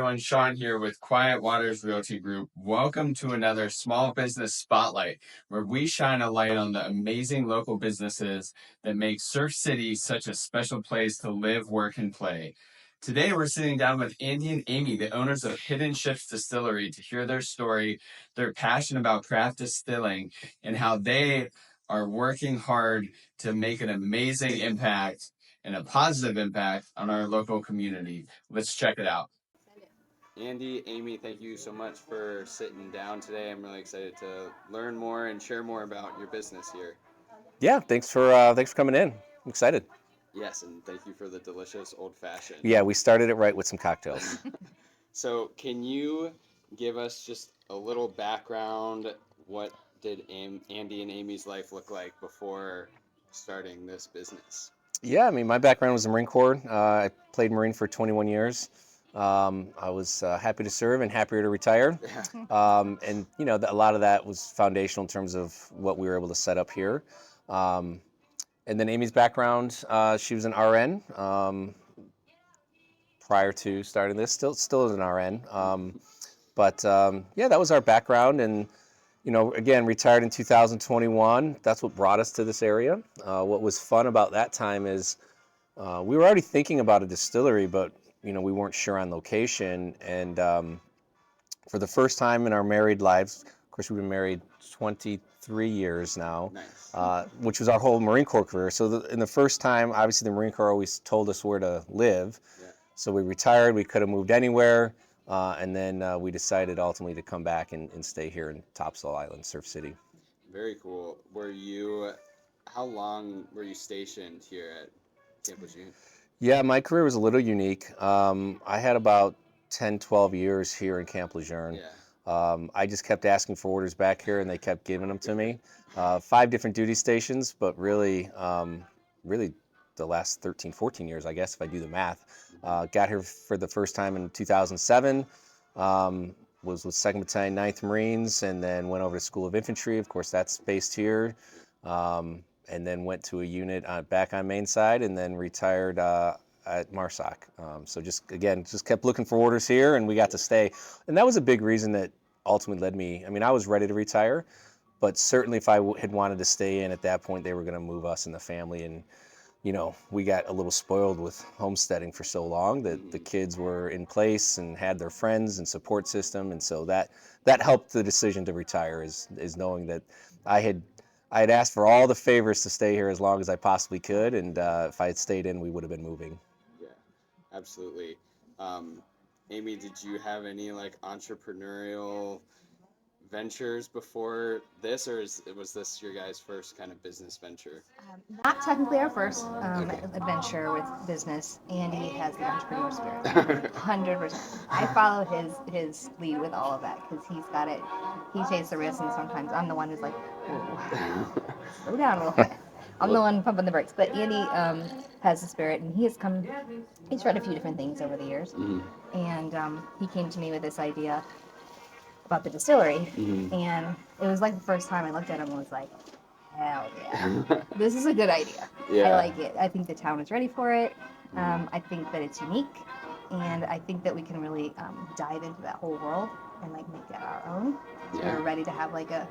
Everyone, Sean here with Quiet Waters Realty Group. Welcome to another Small Business Spotlight, where we shine a light on the amazing local businesses that make Surf City such a special place to live, work, and play. Today, we're sitting down with Andy and Amy, the owners of Hidden Ships Distillery, to hear their story, their passion about craft distilling, and how they are working hard to make an amazing impact and a positive impact on our local community. Let's check it out. Andy, Amy, thank you so much for sitting down today. I'm really excited to learn more and share more about your business here. Yeah, thanks for coming in. I'm excited. Yes, and thank you for the delicious old fashioned. Yeah, we started it right with some cocktails. So, can you give us just a little background? What did Andy and Amy's life look like before starting this business? Yeah, I mean, my background was the Marine Corps. I played Marine for 21 years. I was happy to serve and happier to retire. And a lot of that was foundational in terms of what we were able to set up here. And then Amy's background, she was an RN prior to starting this. Still is an RN. Yeah, that was our background. And again, retired in 2021. That's what brought us to this area. What was fun about that time is we were already thinking about a distillery, but we weren't sure on location. And for the first time in our married lives, of course, we've been married 23 years now, Nice. which was our whole Marine Corps career. So in the first time, obviously, the Marine Corps always told us where to live. Yeah. So we retired. We could have moved anywhere. And then we decided ultimately to come back and stay here in Topsail Island, Surf City. Very cool. How long were you stationed here at Camp Lejeune? Yeah, my career was a little unique. I had about 10, 12 years here in Camp Lejeune. Yeah. I just kept asking for orders back here, and they kept giving them to me. 5 different duty stations, but really the last 13, 14 years, I guess, if I do the math. Got here for the first time in 2007. Was with 2nd Battalion, 9th Marines, and then went over to School of Infantry. Of course, that's based here. And then went to a unit back on main side, and then retired at MARSOC. So just kept looking for orders here, and we got to stay. And that was a big reason that ultimately led me. I mean, I was ready to retire, but certainly if I had wanted to stay in at that point, they were going to move us and the family. And we got a little spoiled with homesteading for so long that the kids were in place and had their friends and support system, and so that helped the decision to retire is knowing that I had asked for all the favors to stay here as long as I possibly could, and if I had stayed in, we would have been moving. Yeah, absolutely. Amy, did you have any entrepreneurial ventures before this, or was this your guys' first kind of business venture? Not technically our first Okay. adventure with business. Andy has the entrepreneur spirit, 100%. I follow his lead with all of that because he's got it. He takes the risk, and sometimes I'm the one who's like, whoa, slow down a little bit. I'm the one pumping the brakes. But Andy has the spirit, and he's tried a few different things over the years. Mhm. And he came to me with this idea about the distillery, Mhm. and it was like the first time I looked at him and was like, hell yeah, this is a good idea. Yeah. I like it. I think the town is ready for it. I think that it's unique, and I think that we can really dive into that whole world and make it our own. So Yeah. we're ready to have a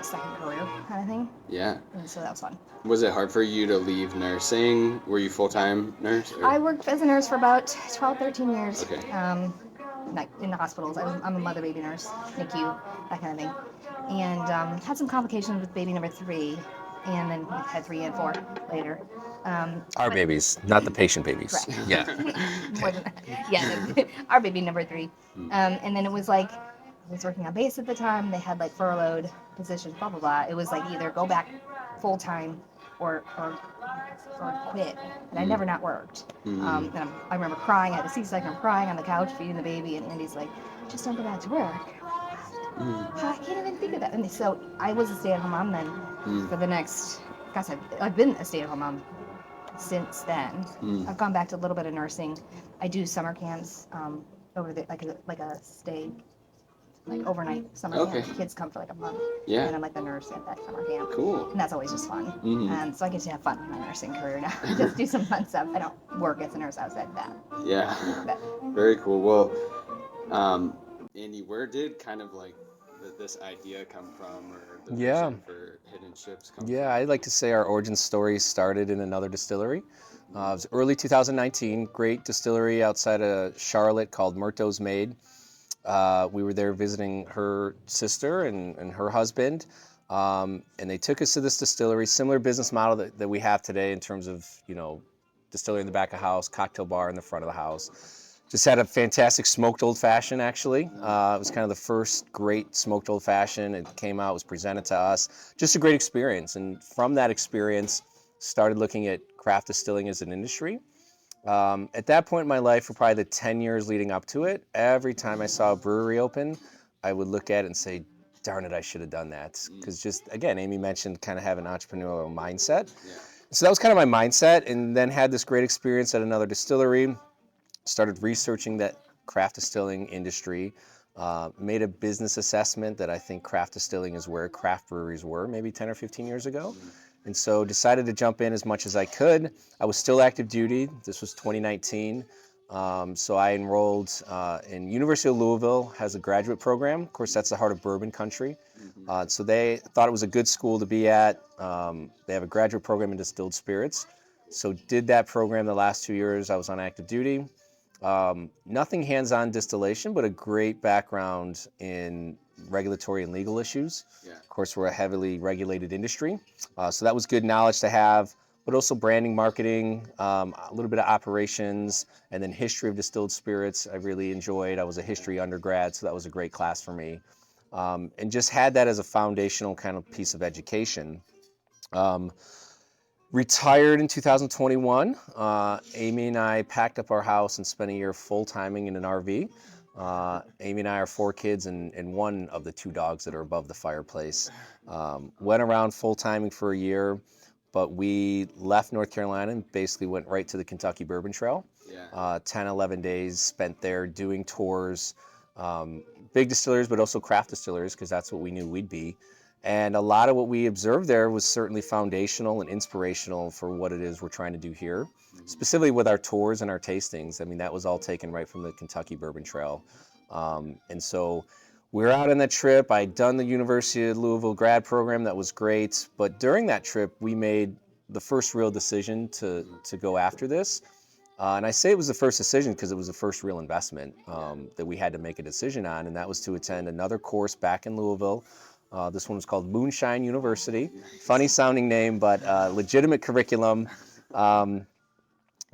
second career kind of thing. Yeah. And so that was fun. Was it hard for you to leave nursing? Were you full-time nurse? Or? I worked as a nurse for about 12, 13 years. Okay. In the hospitals. I'm a mother baby nurse, NICU, that kind of thing. And had some complications with baby number 3, and then had 3 and 4 later. Our babies, not the patient babies. Correct. Yeah. More than that. Yeah, our baby number 3. And then it was I was working on base at the time. They had furloughed positions, blah, blah, blah. It was either go back full time or quit. And I never not worked. And I remember crying. I had a C-section. I'm crying on the couch feeding the baby, and Andy's like, just don't go back to work. I can't even think of that. And so I was a stay-at-home mom then for the next, gosh, I've been a stay-at-home mom since then. I've gone back to a little bit of nursing. I do summer camps over the like a stay, overnight summer camp. Kids come for a month. Yeah. And I'm the nurse at that summer camp. Cool. And that's always just fun. So I get to have fun in my nursing career now. Just do some fun stuff. I don't work as a nurse outside that. Yeah. Very cool. Well, Andy, where did kind of like this idea come from, or the Yeah. vision for Hidden Ships come Yeah, from? I'd like to say our origin story started in another distillery. It was early 2019, great distillery outside of Charlotte called Murto's Maid. We were there visiting her sister and her husband, and they took us to this distillery, similar business model that we have today in terms of, distillery in the back of the house, cocktail bar in the front of the house. Just had a fantastic smoked old fashioned, actually. It was kind of the first great smoked old fashioned. It came out, was presented to us. Just a great experience. And from that experience, started looking at craft distilling as an industry. At that point in my life, for probably the 10 years leading up to it, every time I saw a brewery open, I would look at it and say, darn it, I should have done that. Because just, again, Amy mentioned kind of have an entrepreneurial mindset. Yeah. So that was kind of my mindset, and then had this great experience at another distillery. Started researching that craft distilling industry, made a business assessment that I think craft distilling is where craft breweries were maybe 10 or 15 years ago. And so decided to jump in as much as I could. I was still active duty. This was 2019. So I enrolled in University of Louisville, has a graduate program. Of course, that's the heart of bourbon country. So they thought it was a good school to be at. They have a graduate program in distilled spirits. So did that program the last 2 years. I was on active duty. Nothing hands-on distillation, but a great background in regulatory and legal issues. Yeah. Of course, we're a heavily regulated industry, so that was good knowledge to have, but also branding, marketing, a little bit of operations, and then history of distilled spirits I really enjoyed. I was a history undergrad, so that was a great class for me, and just had that as a foundational kind of piece of education. Retired in 2021. Amy and I packed up our house and spent a year full-timing in an RV. Amy and I are 4 kids and one of the 2 dogs that are above the fireplace. Went around full-timing for a year, but we left North Carolina and basically went right to the Kentucky Bourbon Trail. Yeah. 10, 11 days spent there doing tours, big distilleries, but also craft distilleries, because that's what we knew we'd be. And a lot of what we observed there was certainly foundational and inspirational for what it is we're trying to do here, specifically with our tours and our tastings. I mean, that was all taken right from the Kentucky Bourbon Trail. And so we were out on that trip. I'd done the University of Louisville grad program. That was great. But during that trip, we made the first real decision to go after this. And I say it was the first decision because it was the first real investment that we had to make a decision on, and that was to attend another course back in Louisville. This one was called Moonshine University. Funny sounding name, but legitimate curriculum. And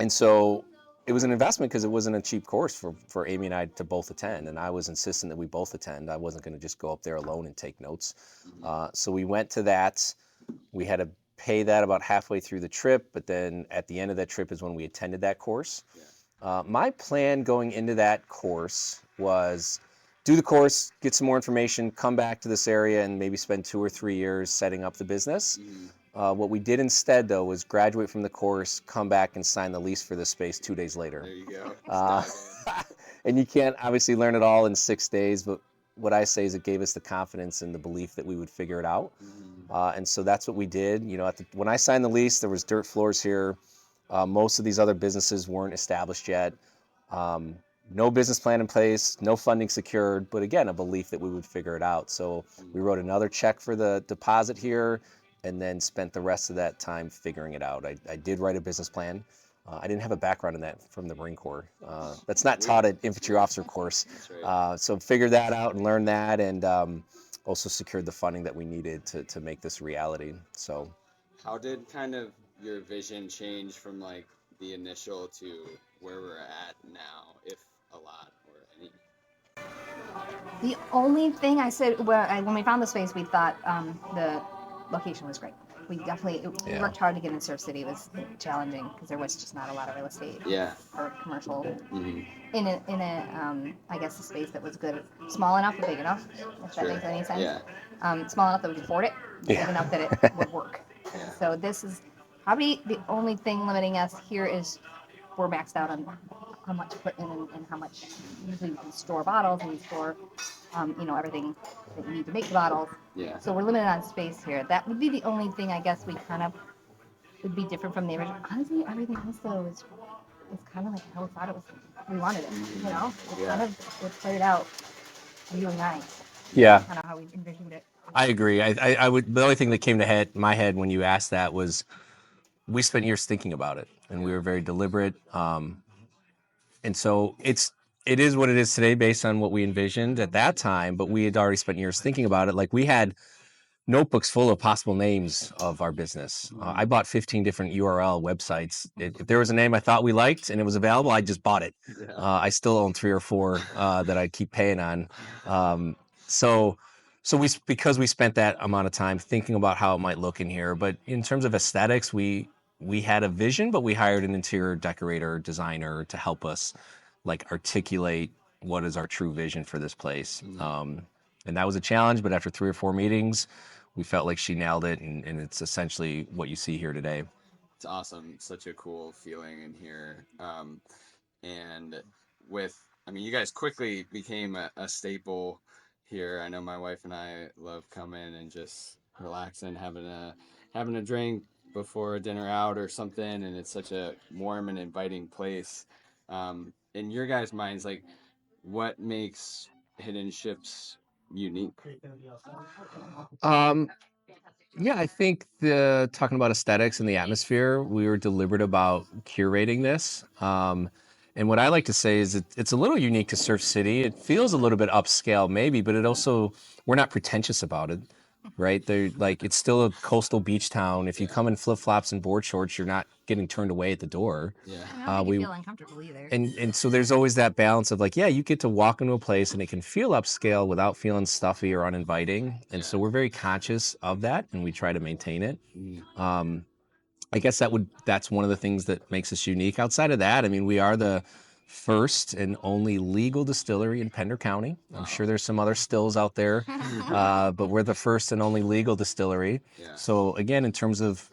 so it was an investment because it wasn't a cheap course for Amy and I to both attend. And I was insistent that we both attend. I wasn't going to just go up there alone and take notes. So we went to that. We had to pay that about halfway through the trip, but then at the end of that trip is when we attended that course. My plan going into that course was do the course, get some more information, come back to this area, and maybe spend 2 or 3 years setting up the business. What we did instead, though, was graduate from the course, come back and sign the lease for the space 2 days later. There you go. And you can't obviously learn it all in 6 days, but what I say is it gave us the confidence and the belief that we would figure it out. And so that's what we did. When I signed the lease, there was dirt floors here. Most of these other businesses weren't established yet. No business plan in place, no funding secured, but again, a belief that we would figure it out. So we wrote another check for the deposit here and then spent the rest of that time figuring it out. I did write a business plan. I didn't have a background in that from the Marine Corps. That's not taught at infantry officer course. So figured that out and learned that, and also secured the funding that we needed to make this a reality. So how did kind of your vision change from like the initial to where we're at now, if a lot or any? The only thing I said, when we found the space, we thought the location was great. We definitely we worked hard to get in Surf City. It was challenging because there was just not a lot of real estate or commercial in a I guess a space that was good, small enough but big enough, if that makes any sense. Small enough that we could afford it, big enough that it would work. So this is probably the only thing limiting us here is we're maxed out on how much to put in and how much. Usually we can store bottles and we store everything that you need to make the bottles. So we're limited on space here. That would be the only thing I guess we kind of would be different from the original. Honestly, everything else though is it's kind of like how we thought it was. We wanted it, you know. It Yeah. kind of it played out really nice. Yeah, Kind of how we envisioned it. I agree. I would. The only thing that came to my head when you asked that was we spent years thinking about it, and we were very deliberate. And so it is what it is today based on what we envisioned at that time. But we had already spent years thinking about it. Like we had notebooks full of possible names of our business. I bought 15 different URL websites. If there was a name I thought we liked and it was available, I just bought it. Yeah. I still own 3 or 4 that I keep paying on. So because we spent that amount of time thinking about how it might look in here, but in terms of aesthetics, we had a vision, but we hired an interior decorator designer to help us like articulate what is our true vision for this place. And that was a challenge, but after 3 or 4 meetings, we felt like she nailed it, and it's essentially what you see here today. It's awesome. Such a cool feeling in here. And I mean, you guys quickly became a staple here. I know my wife and I love coming and just relaxing, having a drink before a dinner out or something, and it's such a warm and inviting place. In your guys' minds, like, what makes Hidden Ships unique? Yeah, I think talking about aesthetics and the atmosphere, we were deliberate about curating this. And what I like to say is it's a little unique to Surf City. It feels a little bit upscale, maybe, but we're not pretentious about it, right? It's still a coastal beach town. If you come in flip flops and board shorts, you're not getting turned away at the door. Yeah. I don't think you feel uncomfortable either. And so there's always that balance of like, yeah, you get to walk into a place and it can feel upscale without feeling stuffy or uninviting. And so we're very conscious of that and we try to maintain it. I guess that's one of the things that makes us unique. Outside of that, I mean, we are the first and only legal distillery in Pender County. I'm sure there's some other stills out there, but we're the first and only legal distillery. Yeah. So again, in terms of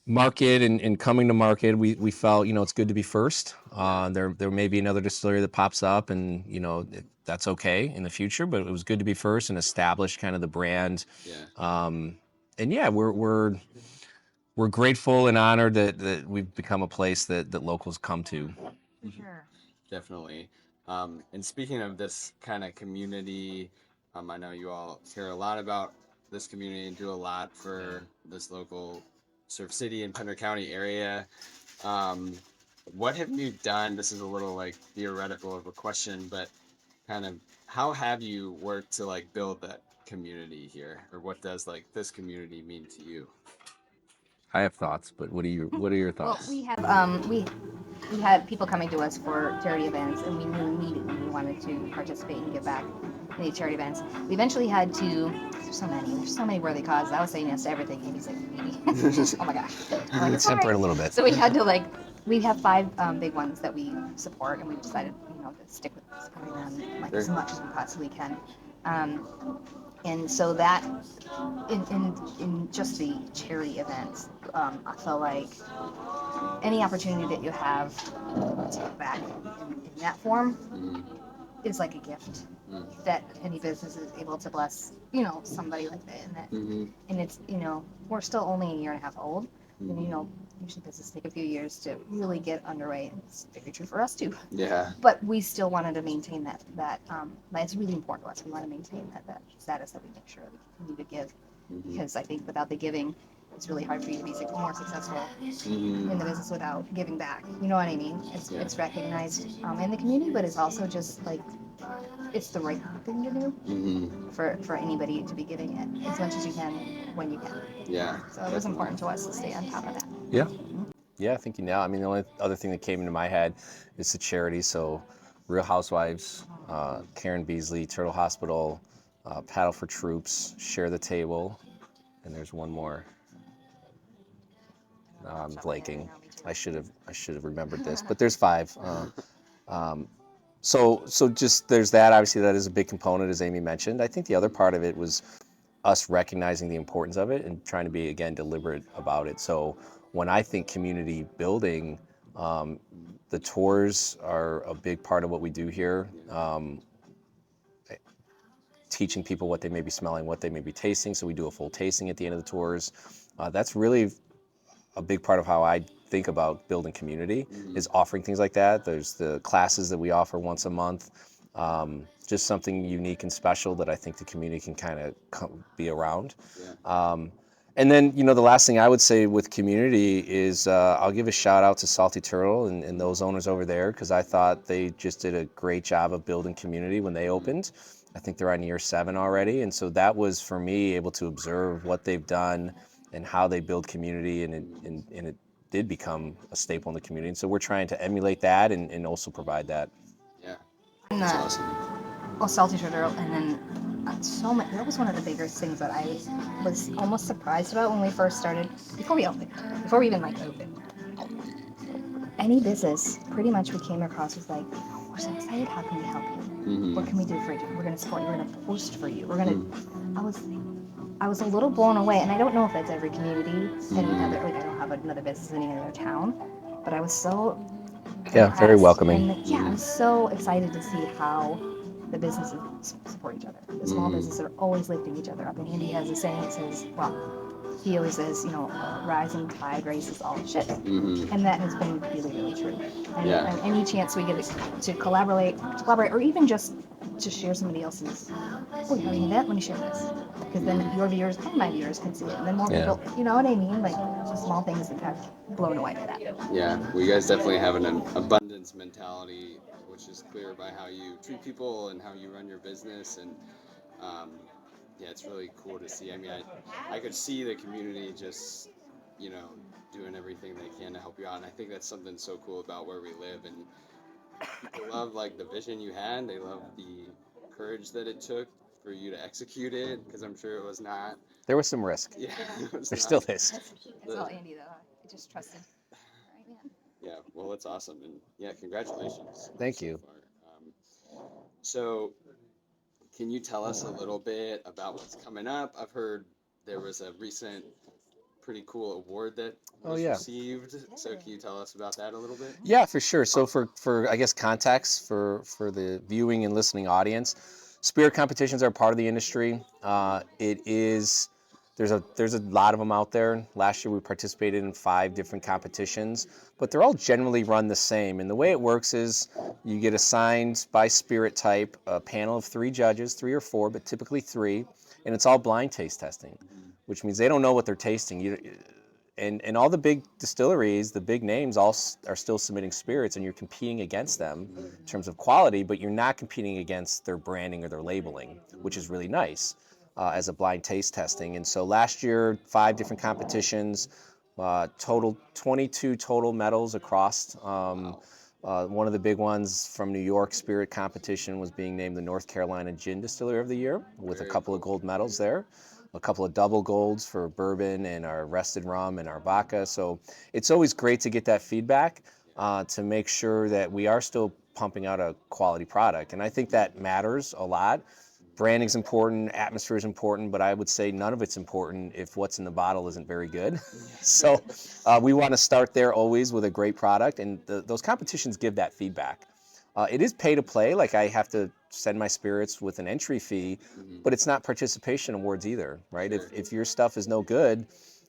market and coming to market, we felt, it's good to be first. There may be another distillery that pops up and, that's okay in the future, but it was good to be first and establish kind of the brand. Yeah. And yeah, we're grateful and honored that we've become a place that locals come to. Sure. Definitely. And speaking of this kind of community, I know you all care a lot about this community and do a lot for this local Surf City and Pender County area. What have you done? This is a little like theoretical of a question, but kind of how have you worked to like build that community here, or what does like this community mean to you? I have thoughts, but what are your Well, thoughts? we have we had people coming to us for charity events, and we knew immediately we wanted to participate and give back in these charity events. We eventually had to. There's so many worthy causes. I was saying yes to everything. Amy's like, maybe. Oh my gosh. I'm like, it's all Temper it right. a little bit. So we had to we have 5 big ones that we support, and we decided to stick with supporting them as much as we possibly can. And so that in just the charity events, I feel like any opportunity that you have to give back in that form is like a gift that any business is able to bless, somebody like that. And it's, we're still only a year and a half old. And, usually businesses take a few years to really get underway. And it's very true for us too. Yeah. But we still wanted to maintain that it's really important to us. We want to maintain that status that we make sure we continue to give. Because I think without the giving, it's really hard for you to be more successful in the business without giving back. You know what I mean? It's recognized in the community, but it's also just like it's the right thing to do for anybody to be giving it as much as you can when you can. Yeah. So it was important to us to stay on top of that. Yeah. Yeah, I think you know. I mean, the only other thing that came into my head is the charity. So, Real Housewives, Karen Beasley, Turtle Hospital, Paddle for Troops, Share the Table, and there's one more. I'm blanking. I should have remembered this, but there's 5. So just there's that. Obviously, that is a big component, as Amy mentioned. I think the other part of it was us recognizing the importance of it and trying to be, again, deliberate about it. So when I think community building, the tours are a big part of what we do here. Teaching people what they may be smelling, what they may be tasting. So we do a full tasting at the end of the tours. That's really a big part of how I think about building community is offering things like that. There's the classes that we offer once a month, just something unique and special that I think the community can kind of be around. And then, the last thing I would say with community is I'll give a shout out to Salty Turtle and those owners over there, because I thought they just did a great job of building community when they opened. I think they're on year 7 already. And so that was, for me, able to observe what they've done and how they build community, and it did become a staple in the community. And so we're trying to emulate that and also provide that. Yeah, And that's awesome. Salty Turtle, and then so much. That was one of the biggest things that I was almost surprised about when we first started. Before we even like opened. Any business, pretty much we came across was like, we're so excited. How can we help you? What can we do for you? We're gonna support you. We're gonna post for you. We're gonna. I was a little blown away, and I don't know if that's every community, any other, like I don't have another business in any other town, but I was so Very welcoming. And I was so excited to see how the businesses support each other. The small businesses are always lifting each other up. And Andy has a saying that says, he always says, rising tide raises all ships. And that has been really, really true. And any chance we get to collaborate, or even just to share somebody else's, you're having an event, let me share this. Because then your viewers and my viewers can see it. And then more people, you know what I mean? Like, just small things that have blown away by that. Yeah, well, you guys definitely have an abundance mentality, which is clear by how you treat people and how you run your business. And it's really cool to see. I mean, I could see the community just, doing everything they can to help you out. And I think that's something so cool about where we live. And people love like the vision you had. They love the courage that it took for you to execute it, because I'm sure it was not. There was some risk. Yeah, there still is. That's all Andy, though. I just trusted. Right, man. Yeah, well, that's awesome. And congratulations. Thank you. So far. So, can you tell us a little bit about what's coming up? I've heard there was a recent pretty cool award that was received. So can you tell us about that a little bit? Yeah, for sure. So for I guess context for the viewing and listening audience, spirit competitions are part of the industry. There's a lot of them out there. Last year we participated in 5 different competitions, but they're all generally run the same. And the way it works is you get assigned by spirit type a panel of 3 judges, 3 or 4, but typically 3, and it's all blind taste testing, which means they don't know what they're tasting. And all the big distilleries, the big names, all are still submitting spirits, and you're competing against them in terms of quality, but you're not competing against their branding or their labeling, which is really nice as a blind taste testing. And so last year, 5 different competitions, total 22 total medals across. One of the big ones from New York Spirit Competition was being named the North Carolina Gin Distillery of the Year, with a couple of gold medals there. A couple of double golds for bourbon and our rested rum and our vodka. So it's always great to get that feedback to make sure that we are still pumping out a quality product. And I think that matters a lot. Branding's important, atmosphere is important, but I would say none of it's important if what's in the bottle isn't very good. So we want to start there always with a great product, and those competitions give that feedback. It is pay to play, like I have to send my spirits with an entry fee, but it's not participation awards either, right? If your stuff is no good,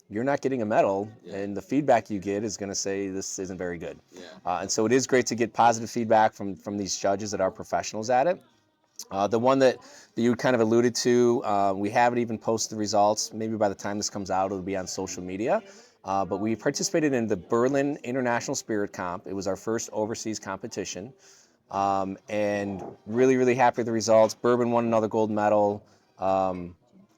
you're not getting a medal, and the feedback you get is going to say this isn't very good. And so it is great to get positive feedback from these judges that are professionals at it. The one that you kind of alluded to, we haven't even posted the results. Maybe by the time this comes out, it'll be on social media. But we participated in the Berlin International Spirit Comp. It was our first overseas competition. And really, really happy with the results. Bourbon won another gold medal.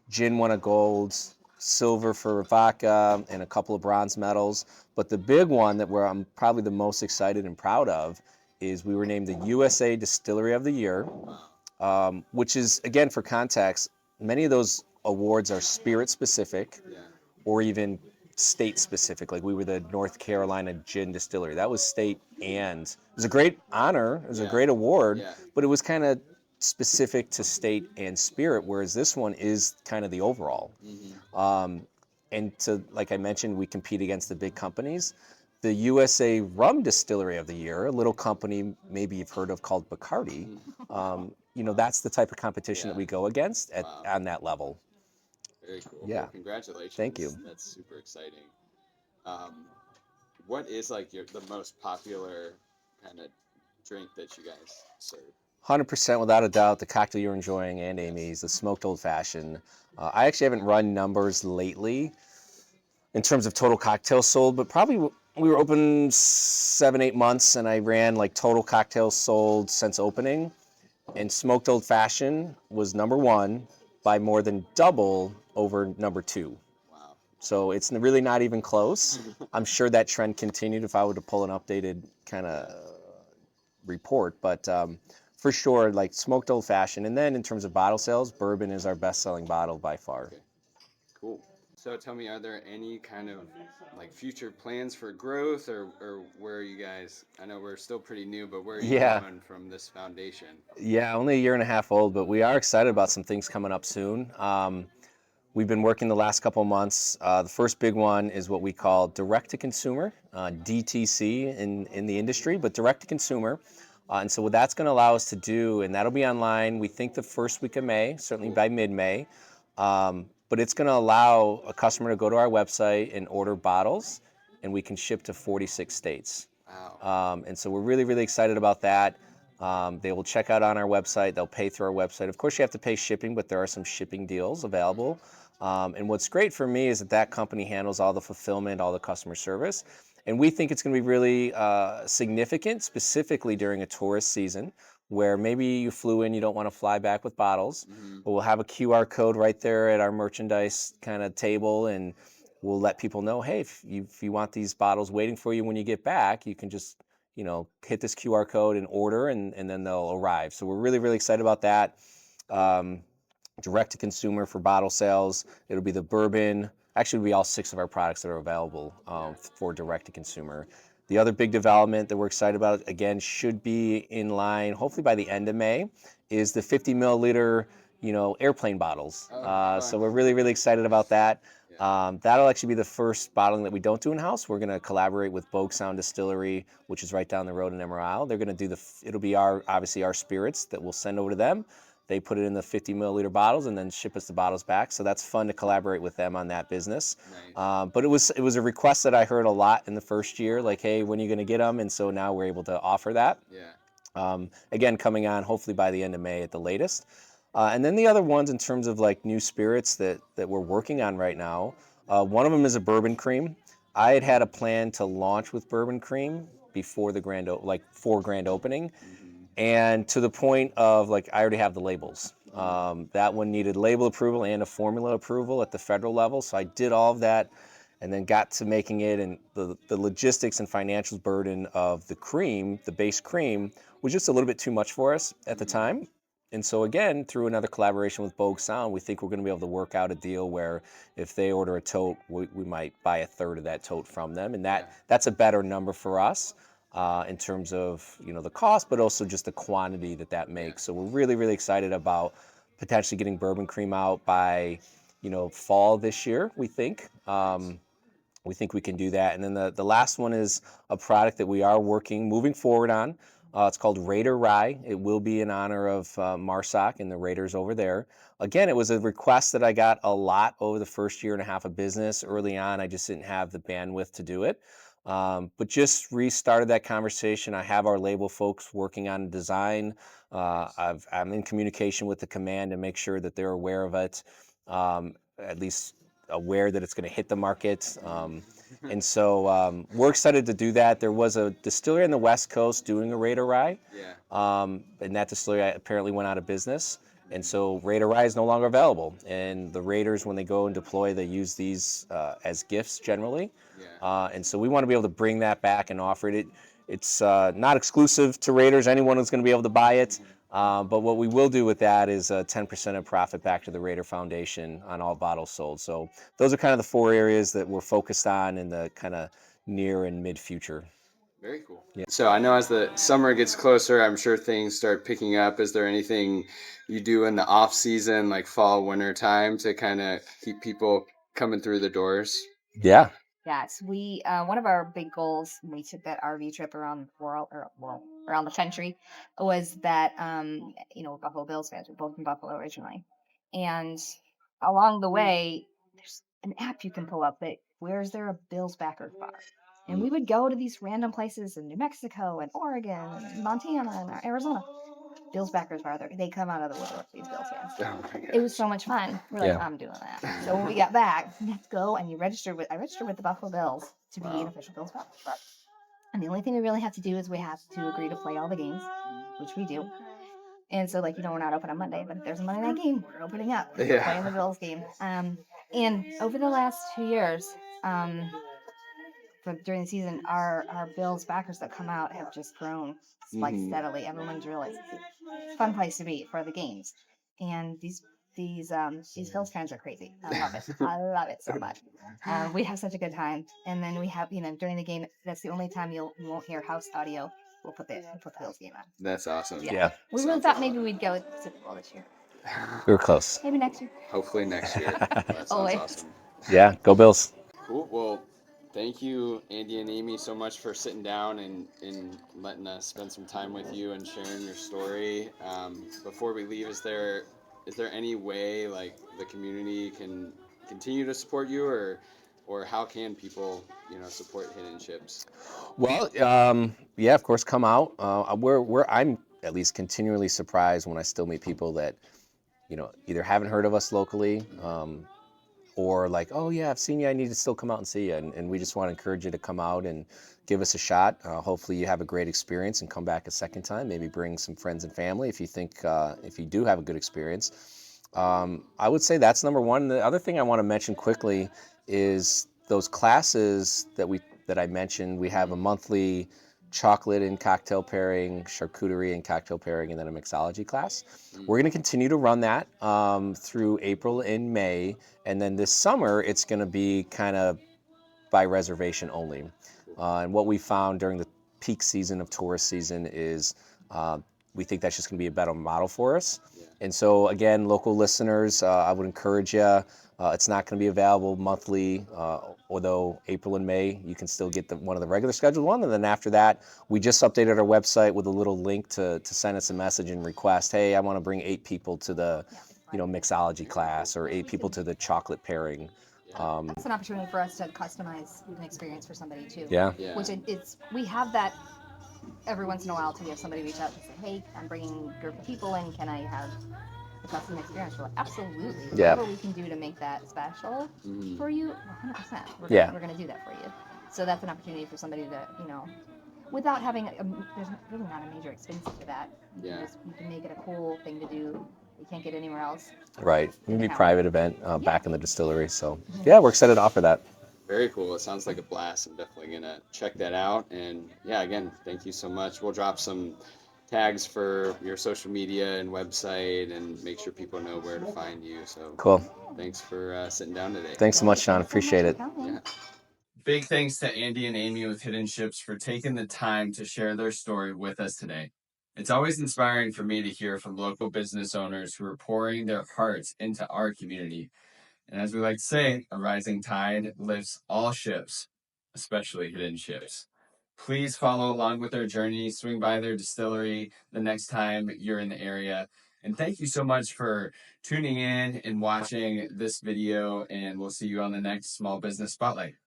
Gin won a gold, silver for vodka, and a couple of bronze medals. But the big one that I'm probably the most excited and proud of is we were named the USA Distillery of the Year. Which is, again, for context, many of those awards are spirit specific or even state specific. Like we were the North Carolina Gin Distillery. That was state, and it was a great honor. It was a great award, but it was kind of specific to state and spirit, whereas this one is kind of the overall. And like I mentioned, we compete against the big companies. The USA Rum Distillery of the Year, a little company maybe you've heard of called Bacardi, that's the type of competition that we go against on that level. Very cool. Yeah. Well, congratulations. Thank you. That's super exciting. What is like the most popular kind of drink that you guys serve? 100% without a doubt, the cocktail you're enjoying and Amy's, the smoked old fashioned. I actually haven't run numbers lately in terms of total cocktails sold, but probably we were open 7, 8 months, and I ran like total cocktails sold since opening. And smoked old fashioned was number one by more than double over number two. Wow. So it's really not even close. I'm sure that trend continued if I were to pull an updated kind of report, but for sure, like smoked old fashioned. And then in terms of bottle sales, bourbon is our best selling bottle by far. Okay. Cool. So tell me, are there any kind of like future plans for growth, or where are you guys? I know we're still pretty new, but where are you Yeah. going from this foundation? Yeah, only a year and a half old, but we are excited about some things coming up soon. We've been working the last couple of months. The first big one is what we call direct to consumer, DTC in the industry, but direct to consumer. And so what that's going to allow us to do, and that'll be online, we think the first week of May, certainly by mid-May. But it's going to allow a customer to go to our website and order bottles, and we can ship to 46 states. Wow. And so we're really, really excited about that. They will check out on our website. They'll pay through our website. Of course, you have to pay shipping, but there are some shipping deals available. And what's great for me is that that company handles all the fulfillment, all the customer service. And we think it's going to be really significant, specifically during a tourist season where maybe you flew in, you don't want to fly back with bottles. Mm-hmm. But we'll have a QR code right there at our merchandise kind of table, and we'll let people know, hey, if you want these bottles waiting for you when you get back, you can just hit this QR code and order, and then they'll arrive. So we're really, really excited about that. Direct to consumer for bottle sales. It'll be the bourbon. Actually, it'll be all 6 of our products that are available for direct to consumer. The other big development that we're excited about, again, should be in line, hopefully by the end of May, is the 50 milliliter, airplane bottles. So we're really, really excited about that. That'll actually be the first bottling that we don't do in-house. We're going to collaborate with Topsail Distillery, which is right down the road in Emerald Isle. They're going to do it'll be obviously our spirits that we'll send over to them. They put it in the 50 milliliter bottles and then ship us the bottles back. So that's fun to collaborate with them on that business. Nice. But it was a request that I heard a lot in the first year, like, hey, when are you going to get them? And so now we're able to offer that. Yeah. Again, coming on hopefully by the end of May at the latest. And then the other ones in terms of like new spirits that we're working on right now, one of them is a bourbon cream. I had a plan to launch with bourbon cream before the for grand opening. Mm-hmm. And to the point of like, I already have the labels. That one needed label approval and a formula approval at the federal level. So I did all of that and then got to making it, and the logistics and financials burden of the cream, the base cream, was just a little bit too much for us at the time. And so again, through another collaboration with Bogue Sound, we think we're going to be able to work out a deal where if they order a tote, we might buy a third of that tote from them. And that's a better number for us. In terms of the cost, but also just the quantity that makes. So we're really, really excited about potentially getting bourbon cream out by fall this year. We think we can do that. And then the last one is a product that we are moving forward on. It's called Raider Rye. It will be in honor of Marsoc and the Raiders over there. Again, it was a request that I got a lot over the first year and a half of business. Early on, I just didn't have the bandwidth to do it. But just restarted that conversation. I have our label folks working on design. I'm in communication with the command to make sure that they're aware of it, at least aware that it's going to hit the market. And so we're excited to do that. There was a distillery on the West Coast doing a Raider Rye. And that distillery apparently went out of business. And so Raider Rye is no longer available. And the Raiders, when they go and deploy, they use these as gifts generally. And so we want to be able to bring that back and offer it. It's not exclusive to Raiders. Anyone is going to be able to buy it. But what we will do with that is 10% of profit back to the Raider Foundation on all bottles sold. So those are kind of the 4 areas that we're focused on in the kind of near and mid future. Very cool. Yeah. So I know as the summer gets closer, I'm sure things start picking up. Is there anything you do in the off season, like fall, winter time, to kind of keep people coming through the doors? Yeah. Yes, we one of our big goals when we took that RV trip around the world, or well, around the country, was that Buffalo Bills fans. We're both from Buffalo originally, and along the way, there's an app you can pull up that where's there a Bill's Backers bar? And we would go to these random places in New Mexico and Oregon and Montana and Arizona. Bill's Backers bar, they come out of the woodwork, these Bills fans. Oh It was so much fun. We're like, Yeah. I'm doing that. So when we got back, let's go. And I registered with the Buffalo Bills to be an official Bills Backers bar. And the only thing we really have to do is we have to agree to play all the games, which we do. And so, like, we're not open on Monday, but if there's a Monday night game, we're opening up, playing the Bills game. And over the last 2 years, during the season, our Bills backers that come out have just grown like steadily. Everyone's really it's a fun place to be for the games, and these Bills fans are crazy. I love it. I love it so much. We have such a good time, and then we have during the game. That's the only time you won't hear house audio. We'll put the Bills game on. That's awesome. Yeah. We really thought maybe we'd go to Super Bowl this year. We were close. Maybe next year. Hopefully next year. That sounds Always. awesome. Yeah, go Bills. Cool. Well, thank you, Andy and Amy, so much for sitting down and letting us spend some time with you and sharing your story. Before we leave, is there any way like the community can continue to support you, or how can people support Hidden Ships? Well, yeah, of course, come out. I'm at least continually surprised when I still meet people that either haven't heard of us locally, or like, oh yeah, I've seen you, I need to still come out and see you. And we just want to encourage you to come out and give us a shot. Hopefully you have a great experience and come back a second time, maybe bring some friends and family if you do have a good experience. I would say that's number one. The other thing I want to mention quickly is those classes that I mentioned. We have a monthly chocolate and cocktail pairing, charcuterie and cocktail pairing, and then a mixology class. We're going to continue to run that through April and May, and then this summer it's going to be kind of by reservation only. And what we found during the peak season of tourist season is we think that's just going to be a better model for us. And so again, local listeners, I would encourage you. It's not going to be available monthly, although April and May, you can still get one of the regular scheduled one. And then after that, we just updated our website with a little link to send us a message and request, hey, I want to bring 8 people to the mixology class, or 8 people to the chocolate pairing. That's an opportunity for us to customize an experience for somebody too. Yeah. Which we have that every once in a while, we have somebody reach out and say, hey, I'm bringing a group of people in, can I have a custom experience? We're like, absolutely. Yeah. Whatever we can do to make that special for you, 100%. We're going to do that for you. So that's an opportunity for somebody to, without having, there's really not a major expense to that. You can make it a cool thing to do. You can't get anywhere else. Right. Maybe private event back in the distillery. So yeah, we're excited to offer that. Very cool. It sounds like a blast. I'm definitely going to check that out. And yeah, again, thank you so much. We'll drop some tags for your social media and website and make sure people know where to find you. So cool. Thanks for sitting down today. Thanks so much, Sean. Appreciate it. Yeah. Big thanks to Andy and Amy with Hidden Ships for taking the time to share their story with us today. It's always inspiring for me to hear from local business owners who are pouring their hearts into our community. And as we like to say, a rising tide lifts all ships, especially Hidden Ships. Please follow along with their journey, swing by their distillery the next time you're in the area. And thank you so much for tuning in and watching this video, and we'll see you on the next Small Business Spotlight.